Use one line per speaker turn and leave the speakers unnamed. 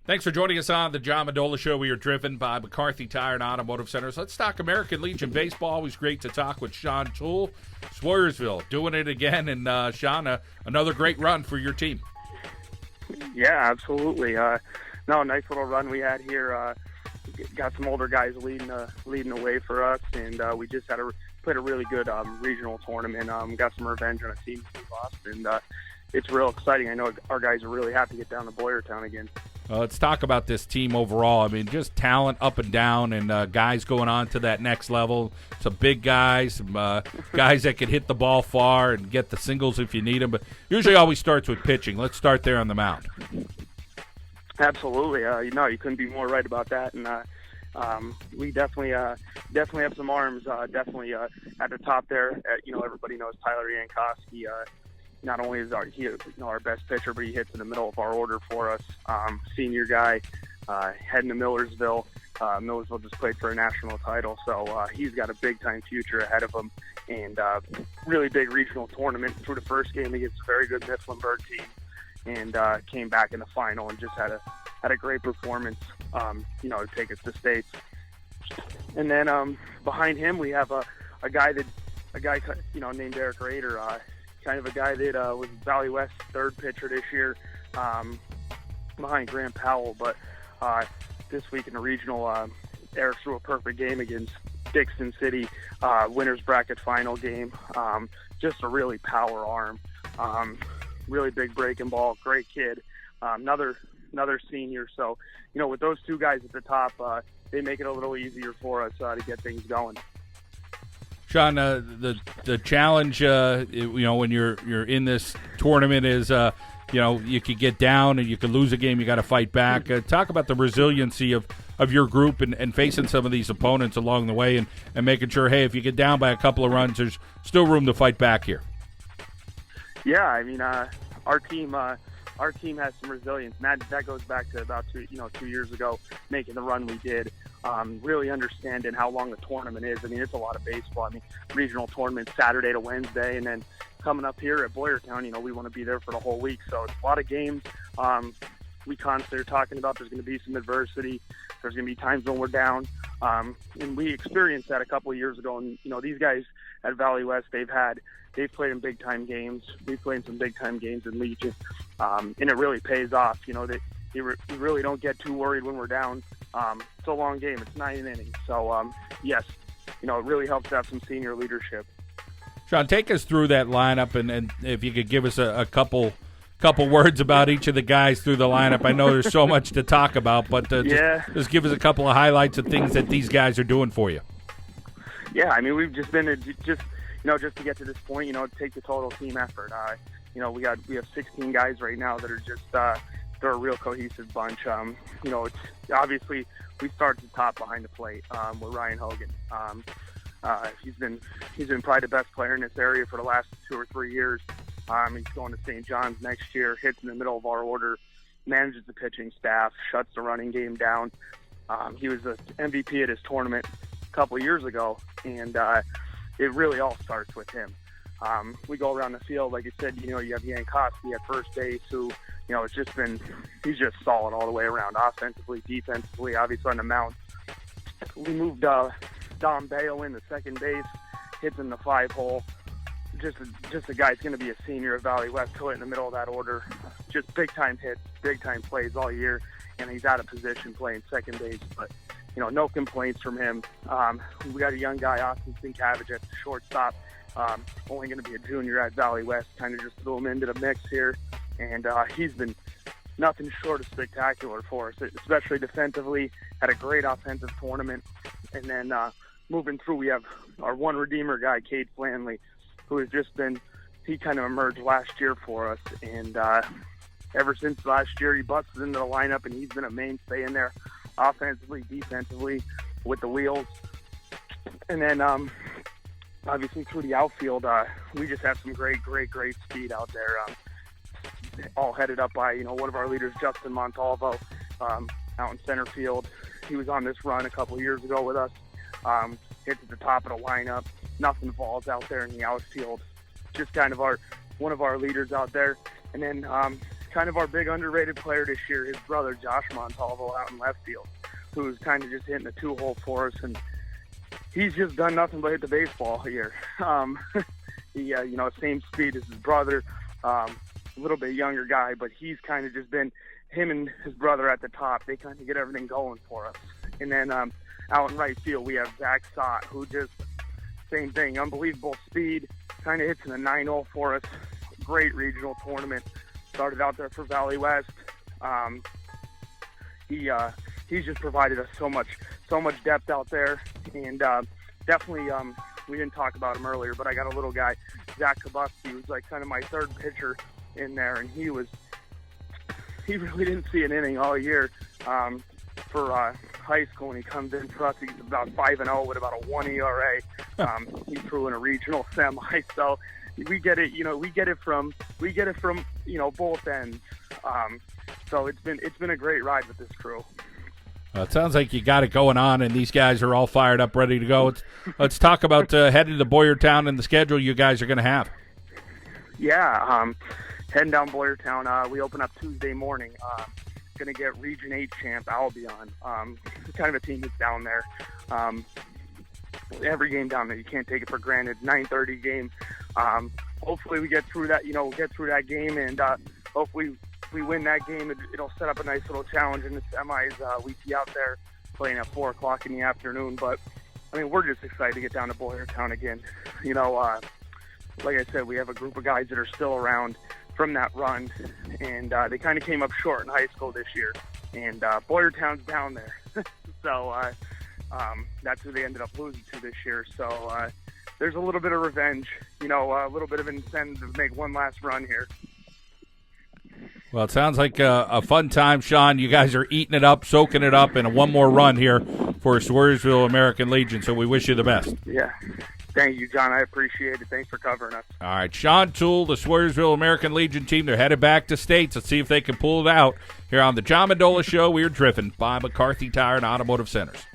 Thanks for joining us on the John Mendola Show. We are driven by McCarthy Tire and Automotive Centers. Let's talk American Legion Baseball. Always great to talk with Sean Toole. Swoyersville doing it again. And, Sean, another great run for your team.
Yeah, absolutely. Nice little run we had here. Got some older guys leading the way for us, and we just played a really good regional tournament. Got some revenge on a team we lost, and it's real exciting. I know our guys are really happy to get down to Boyertown again.
Let's talk about this team overall. I mean, just talent up and down, and guys going on to that next level. Some big guys, some guys that can hit the ball far and get the singles if you need them. But usually always starts with pitching. Let's start there on the mound.
Absolutely. You couldn't be more right about that. And we definitely have some arms. Definitely at the top there. Everybody knows Tyler Yankowski. Not only is our best pitcher, but he hits in the middle of our order for us. Senior guy, heading to Millersville. Millersville just played for a national title, so he's got a big-time future ahead of him. And really big regional tournament through the first game against a very good Mifflinburg team, and came back in the final and just had a great performance. To take us to states. And then behind him we have a guy named Eric Rader. Kind of a guy that was Valley West third pitcher this year, behind Grant Powell. But this week in the regional, Eric threw a perfect game against Dixon City, winners bracket final game. Just a really power arm, really big breaking ball, great kid. Another senior. So, with those two guys at the top, they make it a little easier for us to get things going.
Sean, the challenge, when you're in this tournament is, you could get down and you could lose a game. You got to fight back. Talk about the resiliency of your group and facing some of these opponents along the way and making sure, hey, if you get down by a couple of runs, there's still room to fight back here. Yeah,
I mean, our team has some resilience, and that goes back to about 2 years ago, making the run we did. Really understanding how long the tournament is. I mean, it's a lot of baseball. I mean, regional tournament Saturday to Wednesday, and then coming up here at Boyertown, we want to be there for the whole week. So it's a lot of games. We constantly are talking about there's going to be some adversity. There's going to be times when we're down. And we experienced that a couple of years ago. And, these guys at Valley West, they've played in big-time games. We've played in some big-time games in Legion. And it really pays off. We really don't get too worried when we're down. It's a long game. It's 9 innings. So, yes, it really helps to have some senior leadership.
Sean, take us through that lineup, and if you could give us a couple words about each of the guys through the lineup. I know there's so much to talk about, but just give us a couple of highlights of things that these guys are doing for you.
Yeah, I mean, we've just been just to get to this point, take the total team effort. We have 16 guys right now that are just they're a real cohesive bunch. It's obviously we start at the top behind the plate with Ryan Hogan. He's been probably the best player in this area for the last 2 or 3 years. He's going to St. John's next year, hits in the middle of our order, manages the pitching staff, shuts the running game down. He was the MVP at his tournament a couple of years ago, and it really all starts with him. We go around the field, like you said, you have Yankowski at first base, who, he's just solid all the way around, offensively, defensively, obviously on the mound. We moved Dom Bayo in the second base, hits in the 5-hole. Just a guy that's going to be a senior at Valley West, put in the middle of that order. Just big-time hits, big-time plays all year, and he's out of position playing second base. But, no complaints from him. We got a young guy, Austin Sinkavage, at the shortstop. Only going to be a junior at Valley West, kind of just threw him into the mix here. And he's been nothing short of spectacular for us, especially defensively. Had a great offensive tournament. And then moving through, we have our one redeemer guy, Cade Flanley, who has just been, he kind of emerged last year for us. And ever since last year, he busted into the lineup, and he's been a mainstay in there, offensively, defensively, with the wheels. And then obviously through the outfield, we just have some great speed out there. All headed up by, one of our leaders, Justin Montalvo, out in center field. He was on this run a couple of years ago with us. Hits at the top of the lineup. Nothing falls out there in the outfield. Just kind of one of our leaders out there. And then kind of our big underrated player this year, his brother Josh Montalvo out in left field, who's kind of just hitting the 2-hole for us, and he's just done nothing but hit the baseball here. He, same speed as his brother, a little bit younger guy, but he's kind of just been him and his brother at the top. They kind of get everything going for us. And then out in right field, we have Zach Sott, who just same thing, unbelievable speed, kind of hits in the 9-0 for us. Great regional tournament. Started out there for Valley West. He's just provided us so much depth out there, and definitely we didn't talk about him earlier, but I got a little guy, Zach Kabuski, who's like kind of my third pitcher in there, and he really didn't see an inning all year for high school, and he comes in for us. He's about 5-0 with about a 1 ERA. He threw in a regional semi, so we get it. We get it from both ends. So it's been a great ride with this crew.
It sounds like you got it going on, and these guys are all fired up, ready to go. Let's talk about heading to Boyertown and the schedule you guys are going to have.
Yeah, heading down Boyertown. We open up Tuesday morning. Going to get Region 8 champ Albion. Kind of a team that's down there. Every game down there, you can't take it for granted. 9:30 game. Hopefully we get through that. Get through that game, and hopefully if we win that game, it'll set up a nice little challenge in the semis. We be out there playing at 4 o'clock in the afternoon. But I mean, we're just excited to get down to Boyertown again. Like I said, we have a group of guys that are still around from that run, and they kind of came up short in high school this year. And Boyertown's down there, so that's who they ended up losing to this year. So there's a little bit of revenge, a little bit of incentive to make one last run here.
Well, it sounds like a fun time, Sean. You guys are eating it up, soaking it up, and one more run here for Swoyersville American Legion, so we wish you the best.
Yeah. Thank you, John. I appreciate it. Thanks for covering us.
All right, Sean Toole, the Swoyersville American Legion team, they're headed back to States. Let's see if they can pull it out here on the John Mendola Show. We are driven by McCarthy Tire and Automotive Centers.